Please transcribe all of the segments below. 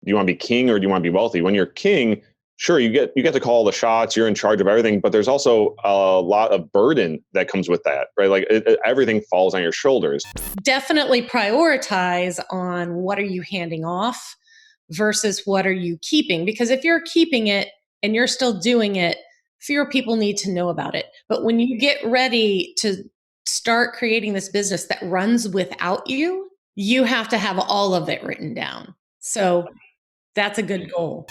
Do you want to be king or do you want to be wealthy? When you're king, sure, you get to call the shots, you're in charge of everything, but there's also a lot of burden that comes with that, right? Like everything falls on your shoulders. Definitely prioritize on what are you handing off versus what are you keeping? Because if you're keeping it and you're still doing it, fewer people need to know about it. But when you get ready to start creating this business that runs without you, you have to have all of it written down. So that's a good goal.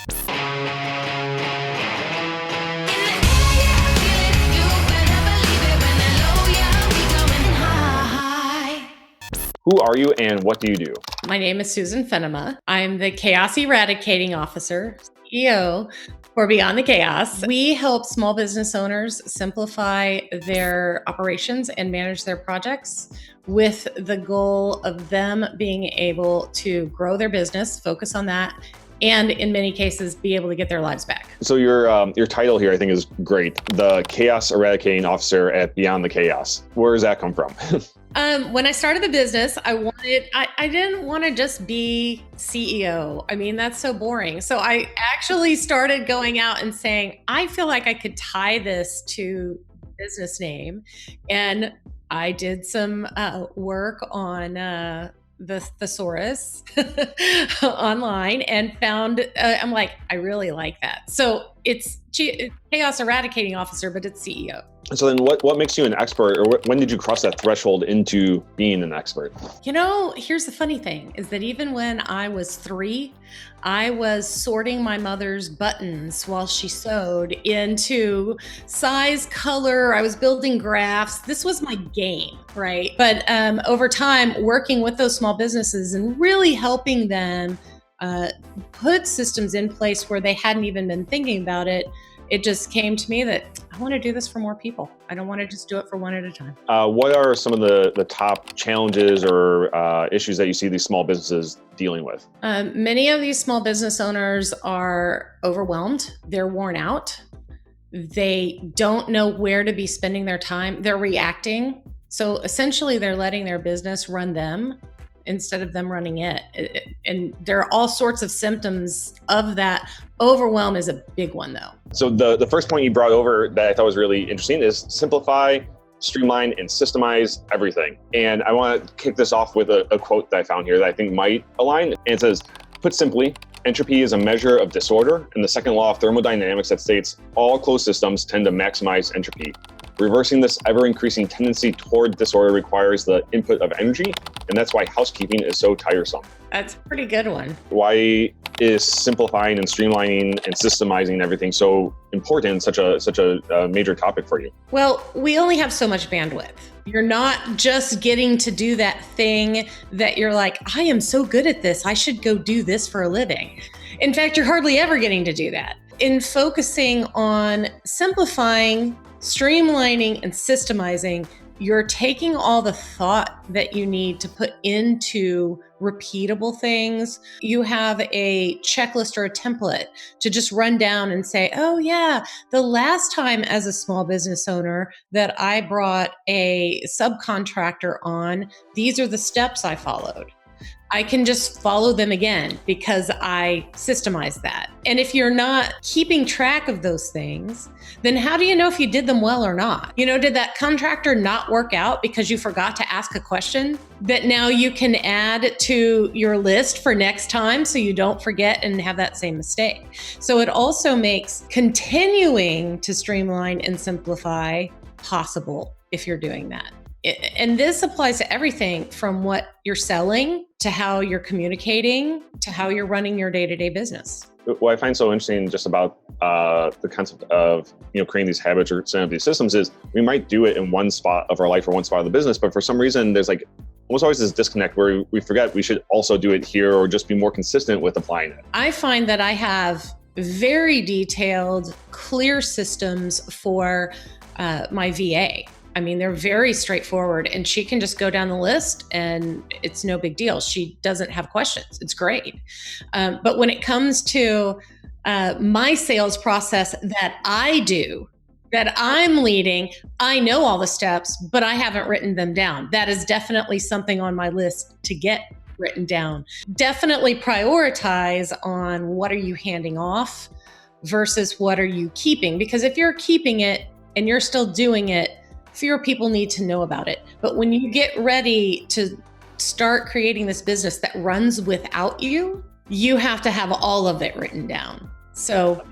Who are you and what do you do? My name is Susan Fennema. I'm the Chaos Eradicating Officer, CEO for Beyond the Chaos. We help small business owners simplify their operations and manage their projects with the goal of them being able to grow their business, focus on that, and in many cases, be able to get their lives back. So your title here, I think, is great. The Chaos Eradicating Officer at Beyond the Chaos. Where does that come from? When I started the business, I didn't want to just be CEO. I mean, that's so boring. So I actually started going out and saying, I feel like I could tie this to business name. And I did some work on the thesaurus online and found, I'm like, I really like that. So it's Chaos Eradicating Officer, but it's CEO. So then what makes you an expert, or when did you cross that threshold into being an expert? You know, here's the funny thing is that even when I was 3, I was sorting my mother's buttons while she sewed into size, color. I was building graphs. This was my game, right? But over time, working with those small businesses and really helping them put systems in place where they hadn't even been thinking about it, it just came to me that I want to do this for more people. I don't want to just do it for one at a time. What are some of the top challenges or issues that you see these small businesses dealing with? Many of these small business owners are overwhelmed. They're worn out. They don't know where to be spending their time. They're reacting. So essentially, they're letting their business run them instead of them running it. And there are all sorts of symptoms of that. Overwhelm is a big one, though. So the first point you brought over that I thought was really interesting is simplify, streamline, and systemize everything. And I want to kick this off with a quote that I found here that I think might align. And it says, put simply, entropy is a measure of disorder, and the second law of thermodynamics that states all closed systems tend to maximize entropy. Reversing this ever-increasing tendency toward disorder requires the input of energy, and that's why housekeeping is so tiresome. That's a pretty good one. Why is simplifying and streamlining and systemizing everything so important, such a major topic for you? Well, we only have so much bandwidth. You're not just getting to do that thing that you're like, I am so good at this, I should go do this for a living. In fact, you're hardly ever getting to do that. In focusing on simplifying, streamlining, and systemizing, you're taking all the thought that you need to put into repeatable things. You have a checklist or a template to just run down and say, oh yeah, the last time as a small business owner that I brought a subcontractor on, these are the steps I followed. I can just follow them again because I systemized that. And if you're not keeping track of those things, then how do you know if you did them well or not? You know, did that contractor not work out because you forgot to ask a question that now you can add to your list for next time so you don't forget and have that same mistake? So it also makes continuing to streamline and simplify possible if you're doing that. And this applies to everything from what you're selling to how you're communicating to how you're running your day-to-day business. What I find so interesting just about the concept of creating these habits or setting up these systems is we might do it in one spot of our life or one spot of the business, but for some reason there's like almost always this disconnect where we forget we should also do it here or just be more consistent with applying it. I find that I have very detailed, clear systems for my VA. I mean, they're very straightforward and she can just go down the list and it's no big deal. She doesn't have questions. It's great. But when it comes to my sales process that I do, that I'm leading, I know all the steps, but I haven't written them down. That is definitely something on my list to get written down. Definitely prioritize on what are you handing off versus what are you keeping? Because if you're keeping it and you're still doing it, fewer people need to know about it. But when you get ready to start creating this business that runs without you, you have to have all of it written down. So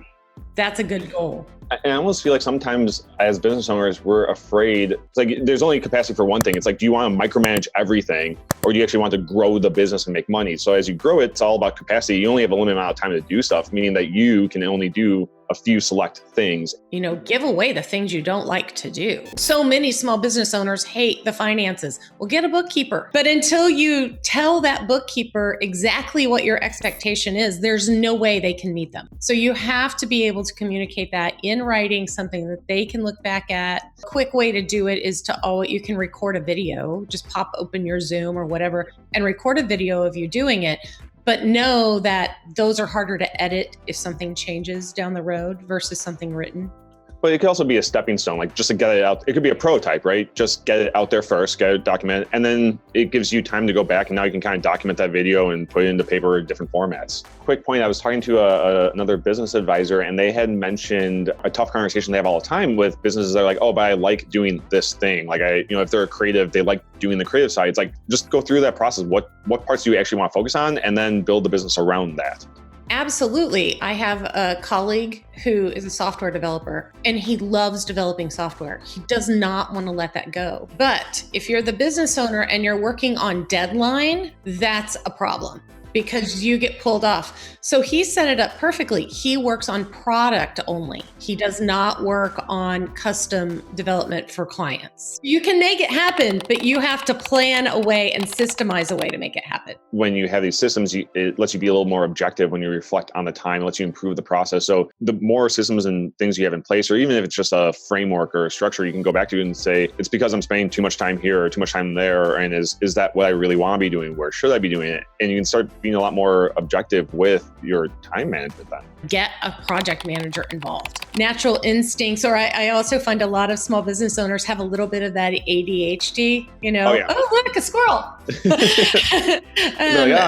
that's a good goal. And I almost feel like sometimes as business owners, we're afraid. It's like there's only capacity for one thing. It's like, do you want to micromanage everything, or do you actually want to grow the business and make money? So as you grow it, it's all about capacity. You only have a limited amount of time to do stuff, meaning that you can only do a few select things. Give away the things you don't like to do. So many small business owners hate the finances. Well, get a bookkeeper. But until you tell that bookkeeper exactly what your expectation is, there's no way they can meet them. So you have to be able to communicate that in writing, something that they can look back at. A quick way to do it is you can record a video, just pop open your Zoom or whatever and record a video of you doing it. But know that those are harder to edit if something changes down the road versus something written. But it could also be a stepping stone, like just to get it out. It could be a prototype, right? Just get it out there first, get it documented, and then it gives you time to go back, and now you can kind of document that video and put it into paper in different formats. Quick point, I was talking to another business advisor, and they had mentioned a tough conversation they have all the time with businesses that are like, oh, but I like doing this thing. Like if they're creative, they like doing the creative side. It's like, just go through that process. What parts do you actually want to focus on, and then build the business around that. Absolutely. I have a colleague who is a software developer, and he loves developing software. He does not want to let that go. But if you're the business owner and you're working on deadline, that's a problem because you get pulled off. So he set it up perfectly. He works on product only. He does not work on custom development for clients. You can make it happen, but you have to plan a way and systemize a way to make it happen. When you have these systems, it lets you be a little more objective when you reflect on the time, it lets you improve the process. So the more systems and things you have in place, or even if it's just a framework or a structure, you can go back to and say, it's because I'm spending too much time here or too much time there. And is that what I really want to be doing? Where should I be doing it? And you can start being a lot more objective with your time management then. Get a project manager involved. Natural instincts, or I also find a lot of small business owners have a little bit of that ADHD, oh, look, a squirrel.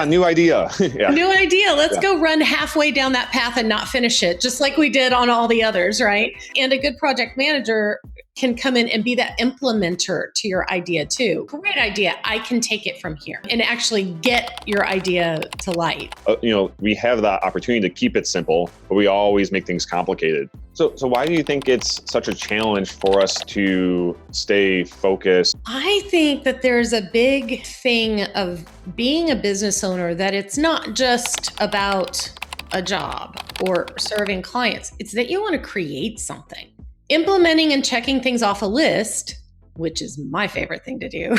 New idea. New idea. Let's go run halfway down that path and not finish it, just like we did on all the others, right? And a good project manager can come in and be that implementer to your idea too. Great idea. I can take it from here and actually get your idea to light. We have that opportunity to keep it simple, but we always make things complicated. So why do you think it's such a challenge for us to stay focused? I think that there's a big thing of being a business owner that it's not just about a job or serving clients. It's that you want to create something. Implementing and checking things off a list, which is my favorite thing to do,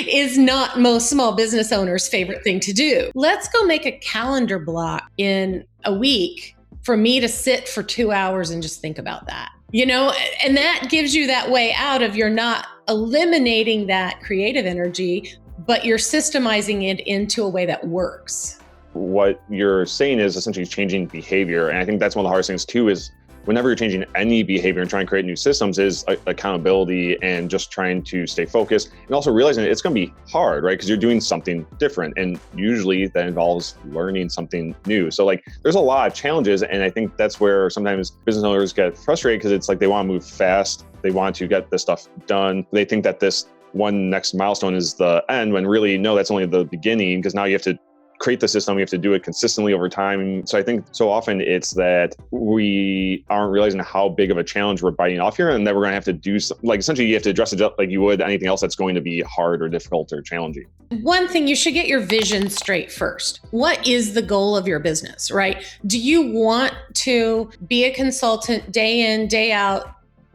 is not most small business owners' favorite thing to do. Let's go make a calendar block in a week for me to sit for 2 hours and just think about that. And that gives you that way out of, you're not eliminating that creative energy, but you're systemizing it into a way that works. What you're saying is essentially changing behavior. And I think that's one of the hardest things too, is whenever you're changing any behavior and trying to create new systems, is accountability and just trying to stay focused, and also realizing it's going to be hard, right? Because you're doing something different, and usually that involves learning something new. So there's a lot of challenges, and I think that's where sometimes business owners get frustrated, because it's like they want to move fast, they want to get this stuff done, they think that this one next milestone is the end, when really, no, that's only the beginning, because now you have to create the system, we have to do it consistently over time. So I think so often it's that we aren't realizing how big of a challenge we're biting off here, and that we're going to have to do essentially you have to address it like you would anything else that's going to be hard or difficult or challenging. One thing, you should get your vision straight first. What is the goal of your business, right? Do you want to be a consultant day in, day out,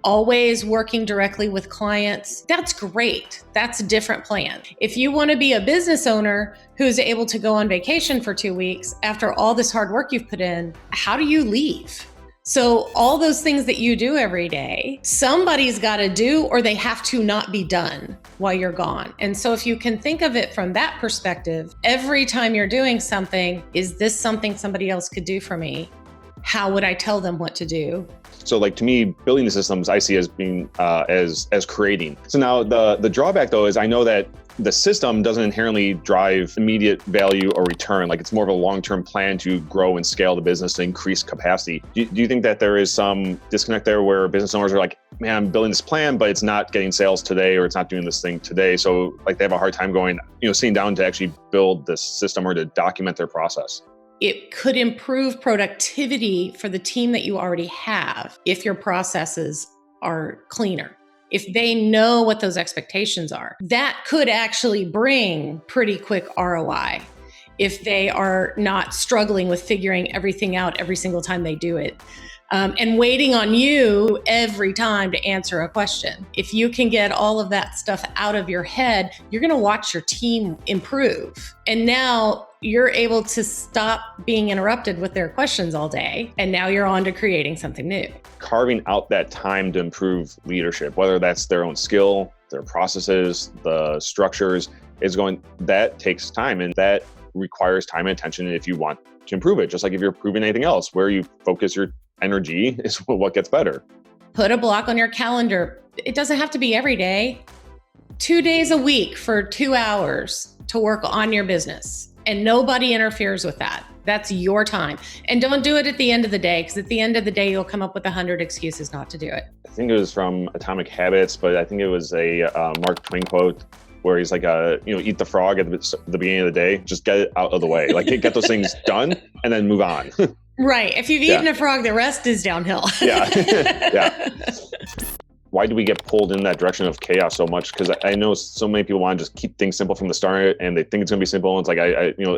always working directly with clients? That's great. That's a different plan. If you want to be a business owner who's able to go on vacation for 2 weeks after all this hard work you've put in, how do you leave? So all those things that you do every day, somebody's got to do, or they have to not be done while you're gone. And so if you can think of it from that perspective, every time you're doing something, is this something somebody else could do for me? How would I tell them what to do? So to me, building the systems I see as being as creating. So now the drawback though is I know that the system doesn't inherently drive immediate value or return. Like it's more of a long-term plan to grow and scale the business to increase capacity. Do you think that there is some disconnect there where business owners are like, man, I'm building this plan, but it's not getting sales today, or it's not doing this thing today. So like they have a hard time going, sitting down to actually build this system or to document their process. It could improve productivity for the team that you already have if your processes are cleaner. If they know what those expectations are, that could actually bring pretty quick ROI if they are not struggling with figuring everything out every single time they do it. And waiting on you every time to answer a question. If you can get all of that stuff out of your head, you're going to watch your team improve. And now you're able to stop being interrupted with their questions all day. And now you're on to creating something new. Carving out that time to improve leadership, whether that's their own skill, their processes, the structures, that takes time, and that requires time and attention if you want to improve it. Just like if you're improving anything else, where you focus your energy is what gets better. Put a block on your calendar. It doesn't have to be every day. 2 days a week for 2 hours to work on your business, and nobody interferes with that. That's your time. And don't do it at the end of the day, because at the end of the day, you'll come up with 100 excuses not to do it. I think it was from Atomic Habits, but I think it was a Mark Twain quote where he's like, eat the frog at the beginning of the day. Just get it out of the way. Like get those things done and then move on. Right. If you've eaten a frog, the rest is downhill. Yeah. Yeah. Why do we get pulled in that direction of chaos so much? Because I know so many people want to just keep things simple from the start, and they think it's going to be simple. And it's like,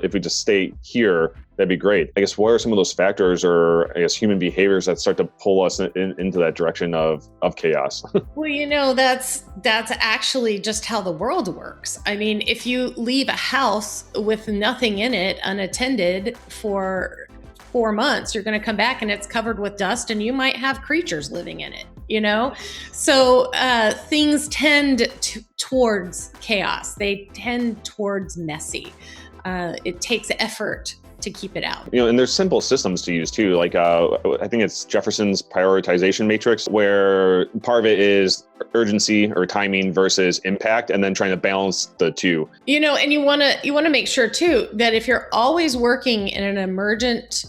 if we just stay here, that'd be great. I guess what are some of those factors, or I guess human behaviors that start to pull us into that direction of chaos? Well, that's actually just how the world works. I mean, if you leave a house with nothing in it, unattended for 4 months, you're going to come back and it's covered with dust, and you might have creatures living in it. So things tend towards chaos. They tend towards messy. It takes effort to keep it out. And there's simple systems to use too. Like I think it's Jefferson's prioritization matrix, where part of it is urgency or timing versus impact, and then trying to balance the two. And you want to make sure too that if you're always working in an emergent,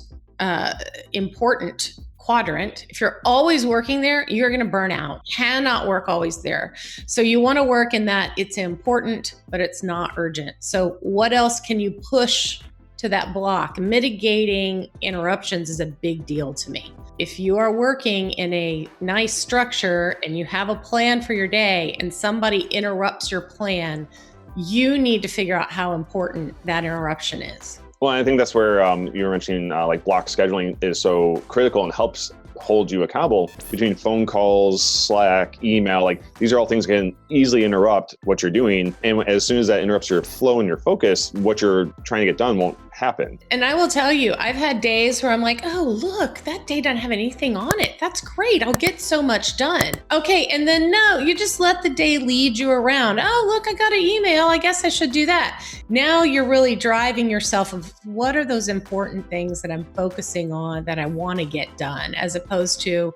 important quadrant, if you're always working there, you're going to burn out. Cannot work always there. So you want to work in that it's important, but it's not urgent. So what else can you push to that block? Mitigating interruptions is a big deal to me. If you are working in a nice structure and you have a plan for your day and somebody interrupts your plan, you need to figure out how important that interruption is. Well, I think that's where you were mentioning like block scheduling is so critical and helps hold you accountable. Between phone calls, Slack, email, like these are all things that can easily interrupt what you're doing. And as soon as that interrupts your flow and your focus, what you're trying to get done won't happen. And I will tell you, I've had days where I'm like, oh, look, that day doesn't have anything on it. That's great. I'll get so much done. Okay. And then no, you just let the day lead you around. Oh, look, I got an email. I guess I should do that. Now you're really driving yourself of what are those important things that I'm focusing on that I want to get done, as opposed to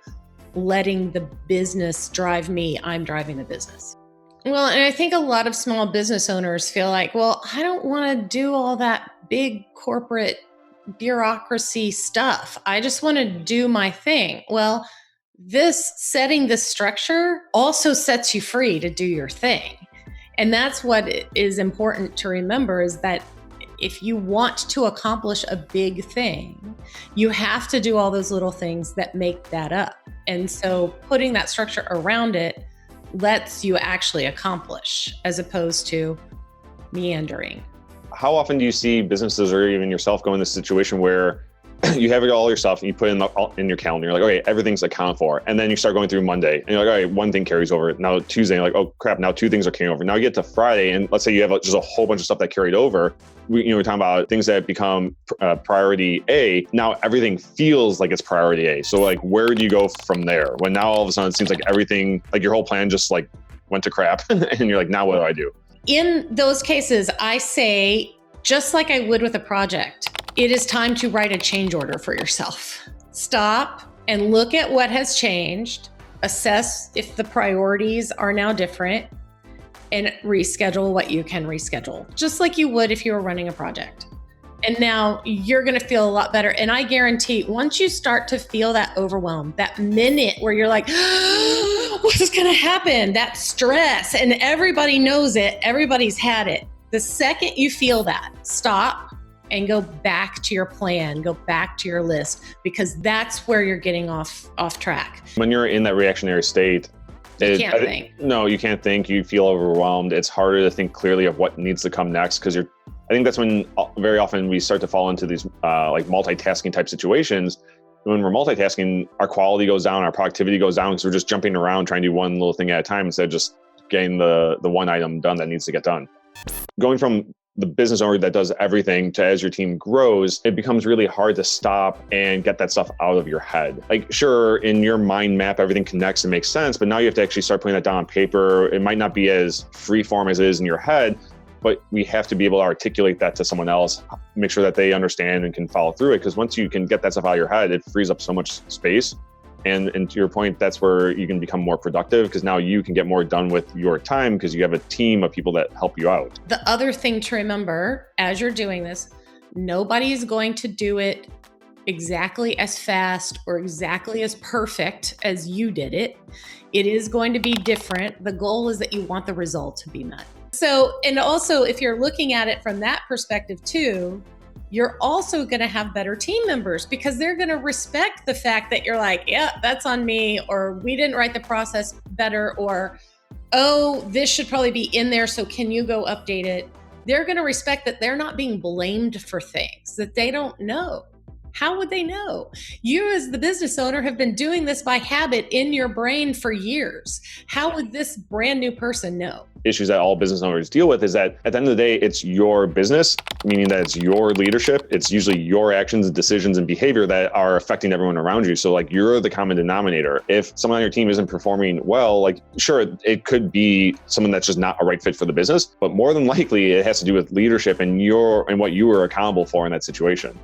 letting the business drive me. I'm driving the business. Well, and I think a lot of small business owners feel like, well, I don't want to do all that big corporate bureaucracy stuff. I just want to do my thing. Well, setting this structure also sets you free to do your thing. And that's what is important to remember, is that if you want to accomplish a big thing, you have to do all those little things that make that up. And so putting that structure around it lets you actually accomplish, as opposed to meandering. How often do you see businesses, or even yourself, go in this situation where you have all your stuff and you put it in your calendar? You're like, okay, everything's accounted for. And then you start going through Monday and you're like, all right, one thing carries over. Now Tuesday, you're like, oh crap, now 2 things are carrying over. Now you get to Friday, and let's say you have just a whole bunch of stuff that carried over. We're talking about things that become priority A. Now everything feels like it's priority A. So like, where do you go from there? When now all of a sudden it seems like everything, like your whole plan just like went to crap and you're like, now what do I do? In those cases, I say, just like I would with a project, it is time to write a change order for yourself. Stop and look at what has changed, assess if the priorities are now different, and reschedule what you can reschedule, just like you would if you were running a project. And now you're going to feel a lot better. And I guarantee once you start to feel that overwhelm, that minute where you're like, what is going to happen? That stress, and everybody knows it. Everybody's had it. The second you feel that, stop and go back to your plan, go back to your list, because that's where you're getting off track. When you're in that reactionary state, you can't think. No, you can't think. You feel overwhelmed. It's harder to think clearly of what needs to come next, because I think that's when very often we start to fall into these like multitasking type situations. When we're multitasking, our quality goes down, our productivity goes down, because we're just jumping around trying to do one little thing at a time instead of just getting the one item done that needs to get done. Going from the business owner that does everything to as your team grows, it becomes really hard to stop and get that stuff out of your head. Like, sure, in your mind map, everything connects and makes sense, but now you have to actually start putting that down on paper. It might not be as free form as it is in your head, but we have to be able to articulate that to someone else, make sure that they understand and can follow through it. Because once you can get that stuff out of your head, it frees up so much space. And to your point, that's where you can become more productive, because now you can get more done with your time because you have a team of people that help you out. The other thing to remember as you're doing this, nobody's going to do it exactly as fast or exactly as perfect as you did it. It is going to be different. The goal is that you want the result to be met. So, and also if you're looking at it from that perspective too, you're also going to have better team members, because they're going to respect the fact that you're like, yeah, that's on me, or we didn't write the process better, or, oh, this should probably be in there, so can you go update it? They're going to respect that they're not being blamed for things that they don't know. How would they know? You as the business owner have been doing this by habit in your brain for years. How would this brand new person know? Issues that all business owners deal with is that at the end of the day, it's your business, meaning that it's your leadership. It's usually your actions, decisions, and behavior that are affecting everyone around you. So like, you're the common denominator. If someone on your team isn't performing well, like, sure, it could be someone that's just not a right fit for the business, but more than likely it has to do with leadership and what you were accountable for in that situation.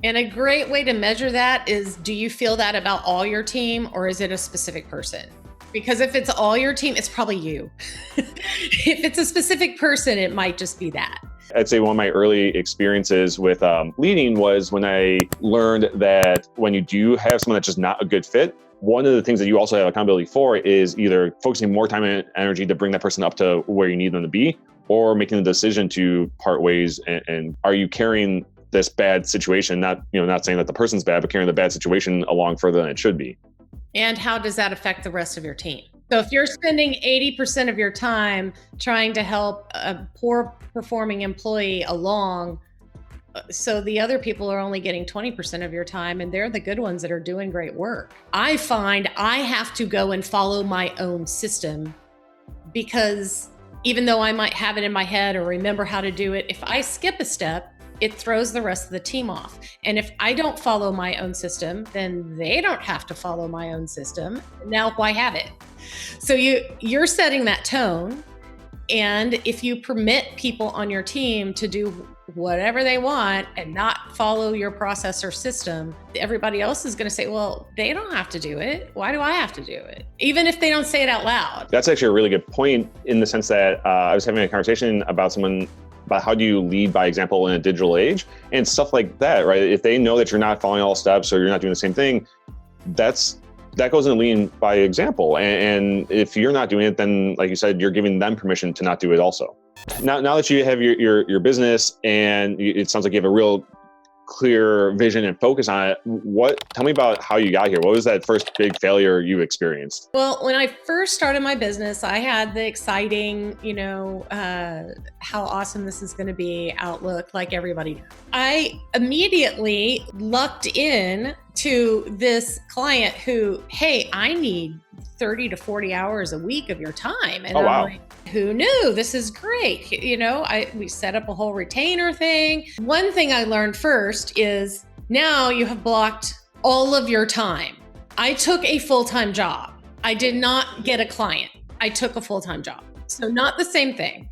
And a great way to measure that is, do you feel that about all your team, or is it a specific person? Because if it's all your team, it's probably you. If it's a specific person, it might just be that. I'd say one of my early experiences with leading was when I learned that when you do have someone that's just not a good fit, one of the things that you also have accountability for is either focusing more time and energy to bring that person up to where you need them to be, or making the decision to part ways. And are you carrying this bad situation, not saying that the person's bad, but carrying the bad situation along further than it should be? And how does that affect the rest of your team? So if you're spending 80% of your time trying to help a poor performing employee along, so the other people are only getting 20% of your time, and they're the good ones that are doing great work. I find I have to go and follow my own system, because even though I might have it in my head or remember how to do it, if I skip a step, it throws the rest of the team off. And if I don't follow my own system, then they don't have to follow my own system. Now, why have it? So you're setting that tone. And if you permit people on your team to do whatever they want and not follow your process or system, everybody else is going to say, well, they don't have to do it. Why do I have to do it? Even if they don't say it out loud. That's actually a really good point, in the sense that I was having a conversation about how do you lead by example in a digital age and stuff like that, right? If they know that you're not following all steps or you're not doing the same thing, that goes into leading by example. And if you're not doing it, then like you said, you're giving them permission to not do it also. Now that you have your business, and it sounds like you have a real clear vision and focus on it, tell me about how you got here. What was that first big failure you experienced? Well, when I first started my business, I had the exciting, how awesome this is going to be outlook, like everybody does. I immediately lucked in to this client who, hey, I need 30 to 40 hours a week of your time. And oh, wow. I'm like, who knew? This is great. We set up a whole retainer thing. One thing I learned first is, now you have blocked all of your time. I took a full-time job. I did not get a client. I took a full-time job. So not the same thing.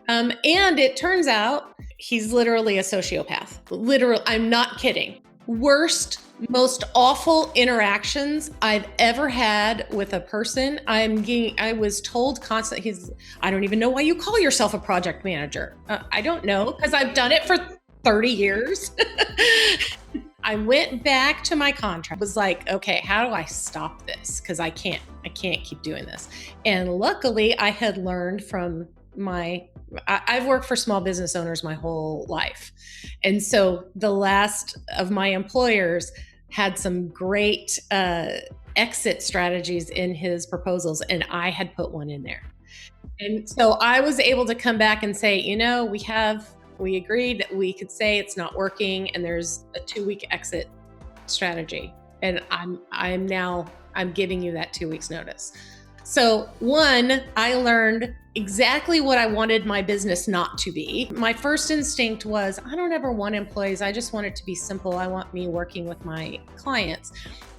And it turns out he's literally a sociopath. Literally, I'm not kidding. worst, most awful interactions I've ever had with a person. I was told constantly, I don't even know why you call yourself a project manager. I don't know, because I've done it for 30 years. I went back to my contract, was like, okay, how do I stop this? Because I can't keep doing this. And luckily I had learned from I've worked for small business owners my whole life. And so the last of my employers had some great exit strategies in his proposals, and I had put one in there. And so I was able to come back and say, we agreed that we could say it's not working, and there's a 2-week exit strategy. And I'm giving you that 2 weeks notice. So one, I learned exactly what I wanted my business not to be. My first instinct was, I don't ever want employees. I just want it to be simple. I want me working with my clients.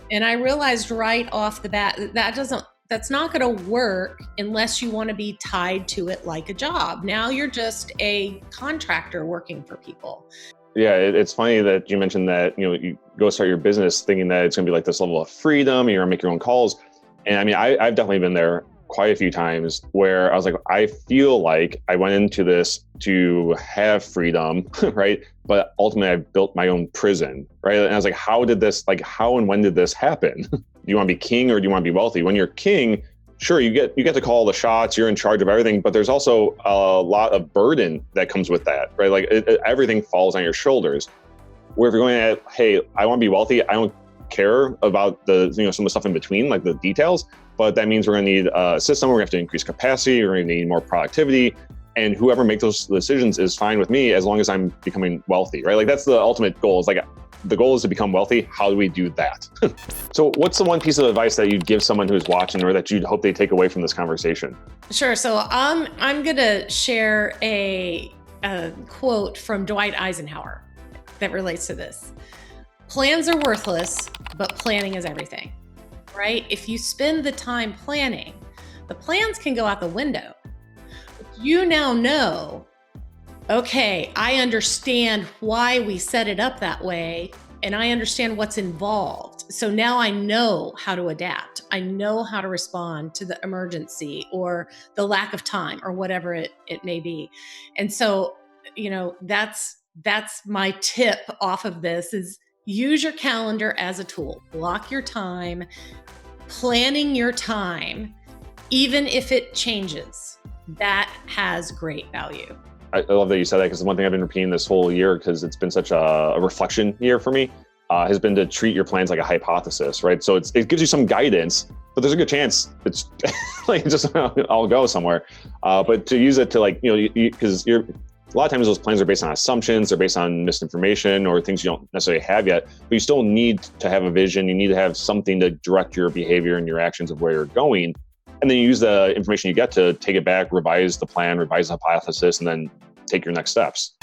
And I realized right off the bat that's not going to work unless you want to be tied to it like a job. Now you're just a contractor working for people. Yeah, it's funny that you mentioned that, you go start your business thinking that it's going to be like this level of freedom and you're going to make your own calls. And I mean, I've definitely been there quite a few times where I was like, I feel like I went into this to have freedom, right? But ultimately I built my own prison, right? And I was like, how and when did this happen? Do you want to be king or do you want to be wealthy? When you're king, sure, you get to call the shots, you're in charge of everything, but there's also a lot of burden that comes with that, right? Like everything falls on your shoulders. Where if you're going at, hey, I want to be wealthy, I don't care about the some of the stuff in between, like the details, but that means we're going to need a system, we're going to have to increase capacity, we're going to need more productivity, and whoever makes those decisions is fine with me as long as I'm becoming wealthy, right? Like that's the ultimate goal. It's like the goal is to become wealthy. How do we do that? So what's the one piece of advice that you'd give someone who's watching or that you'd hope they take away from this conversation? Sure. So I'm going to share a quote from Dwight Eisenhower that relates to this. Plans are worthless, but planning is everything, right? If you spend the time planning, the plans can go out the window. But you now know, okay, I understand why we set it up that way, and I understand what's involved. So now I know how to adapt. I know how to respond to the emergency or the lack of time or whatever it may be. And so, that's my tip off of this is use your calendar as a tool. Block your time, planning your time, even if it changes. That has great value. I love that you said that, because one thing I've been repeating this whole year, because it's been such a reflection year for me, has been to treat your plans like a hypothesis, right? So it gives you some guidance, but there's a good chance it's like just I'll go somewhere. But to use it to because a lot of times those plans are based on assumptions, they're based on misinformation or things you don't necessarily have yet, but you still need to have a vision. You need to have something to direct your behavior and your actions of where you're going. And then you use the information you get to take it back, revise the plan, revise the hypothesis, and then take your next steps.